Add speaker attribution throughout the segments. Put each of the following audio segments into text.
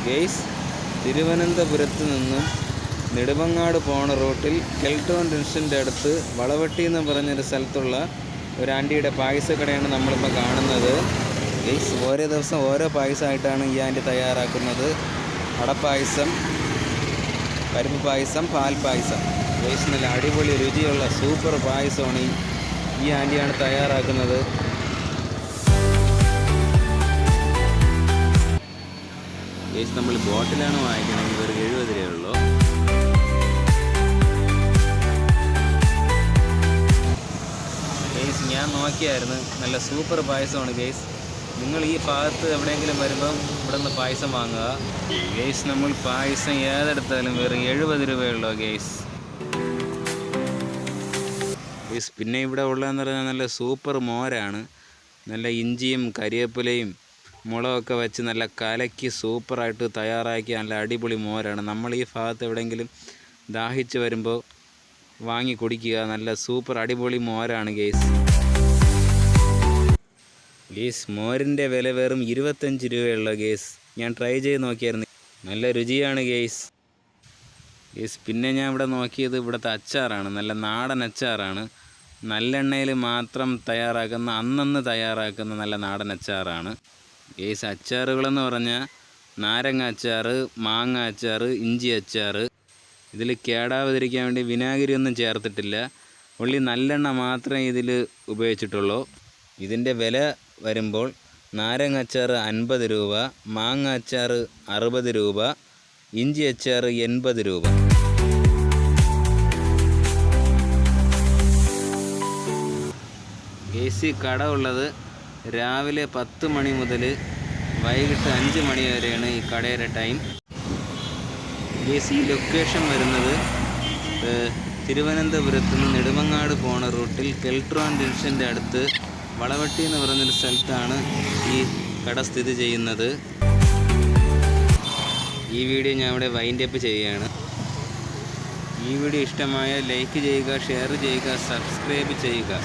Speaker 1: Guys, തിരുവനന്തപുരത്ത് നിന്നും നെടുമങ്ങാട് പോണ റൂട്ടിൽ കെൽട്രോൺ ജംഗ്ഷൻ്റെ അടുത്ത് വളവട്ടി എന്ന് പറഞ്ഞൊരു സ്ഥലത്തുള്ള ഒരു ആൻറ്റിയുടെ പായസക്കടയാണ് നമ്മളിപ്പോൾ കാണുന്നത്. ഗെയ്സ്, ഓരോ ദിവസം ഓരോ പായസമായിട്ടാണ് ഈ ആൻറ്റി തയ്യാറാക്കുന്നത്. അടപ്പായസം, പരിപ്പ് പായസം, പാൽ പായസം. ഗെയ്സ്, നല്ല അടിപൊളി രുചിയുള്ള സൂപ്പർ പായസമാണ് ഈ ആൻറ്റിയാണ് തയ്യാറാക്കുന്നത്. ഗെയ്സ്, നമ്മൾ ബോട്ടിലാണ് വാങ്ങിക്കണമെങ്കിൽ ഒരു 70 രൂപയുള്ളൂ. ഗെയ്സ്, ഞാൻ നോക്കിയായിരുന്നു, നല്ല സൂപ്പർ പായസമാണ്. ഗെയ്സ്, നിങ്ങൾ ഈ ഭാഗത്ത് എവിടെയെങ്കിലും വരുമ്പം ഇവിടെ നിന്ന് പായസം വാങ്ങുക. ഗെയ്സ്, നമ്മൾ പായസം ഏതെടുത്താലും വെറും 70 രൂപയുള്ളൂ. ഗെയ്സ്, പിന്നെ ഇവിടെ ഉള്ളതെന്ന് പറഞ്ഞാൽ നല്ല സൂപ്പർ മോരാണ്. നല്ല ഇഞ്ചിയും കരിവേപ്പിലയും മുളകൊക്കെ വെച്ച് നല്ല കലക്കി സൂപ്പറായിട്ട് തയ്യാറാക്കി നല്ല അടിപൊളി മോരാണ്. നമ്മൾ ഈ ഭാഗത്ത് എവിടെയെങ്കിലും ദാഹിച്ച് വരുമ്പോൾ വാങ്ങി കുടിക്കുക. നല്ല സൂപ്പർ അടിപൊളി മോരാണ്. ഗെയ്സ്, മോരിൻ്റെ വില വെറും 25 രൂപയുള്ള. ഗെയ്സ്, ഞാൻ ട്രൈ ചെയ്ത് നോക്കിയായിരുന്നു, നല്ല രുചിയാണ്. ഗെയ്സ്, പിന്നെ ഞാൻ ഇവിടെ നോക്കിയത് ഇവിടുത്തെ അച്ചാറാണ്. നല്ല നാടൻ അച്ചാറാണ്. നല്ലെണ്ണയിൽ മാത്രം തയ്യാറാക്കുന്ന, അന്നന്ന് തയ്യാറാക്കുന്ന നല്ല നാടൻ അച്ചാറാണ്. ഗെയ്സ്, അച്ചാറുകളെന്ന് പറഞ്ഞാൽ നാരങ്ങ അച്ചാർ, മാങ്ങ അച്ചാർ, ഇഞ്ചി അച്ചാർ. ഇതിൽ കേടാവാതിരിക്കാൻ വേണ്ടി വിനാഗിരി ഒന്നും ചേർത്തിട്ടില്ല. ഉള്ളി നല്ലെണ്ണ മാത്രമേ ഇതിൽ ഉപയോഗിച്ചിട്ടുള്ളൂ. ഇതിൻ്റെ വില വരുമ്പോൾ നാരങ്ങ അച്ചാർ 50 രൂപ, മാങ്ങ അച്ചാർ 60 രൂപ, ഇഞ്ചി അച്ചാർ 80 രൂപ. ഗെയ്സ്, കട ഉള്ളത് രാവിലെ 10 മണി മുതൽ വൈകിട്ട് 5 മണി വരെയാണ് ഈ കടയുടെ ടൈം. ഗെയ്സ്, ഈ ലൊക്കേഷൻ വരുന്നത് തിരുവനന്തപുരത്ത് നിന്ന് നെടുമങ്ങാട് പോണ റൂട്ടിൽ കെൽട്രോൺ ജംഗ്ഷൻ്റെ അടുത്ത് വളവട്ടി എന്ന് പറയുന്നൊരു സ്ഥലത്താണ് ഈ കട സ്ഥിതി ചെയ്യുന്നത്. ഈ വീഡിയോ ഞാൻ ഇവിടെ വൈൻഡ് അപ്പ് ചെയ്യുകയാണ്. ഈ വീഡിയോ ഇഷ്ടമായ ലൈക്ക് ചെയ്യുക, ഷെയർ ചെയ്യുക, സബ്സ്ക്രൈബ് ചെയ്യുക.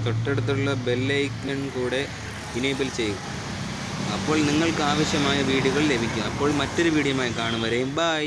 Speaker 1: തൊട്ടടുത്തുള്ള ബെല്ലൈക്കൺ കൂടെ ഇനേബിൾ ചെയ്യുക. അപ്പോൾ നിങ്ങൾക്ക് ആവശ്യമായ വീഡിയോകൾ ലഭിക്കും. അപ്പോൾ മറ്റൊരു വീഡിയോയുമായി കാണും വരെയും ബൈ.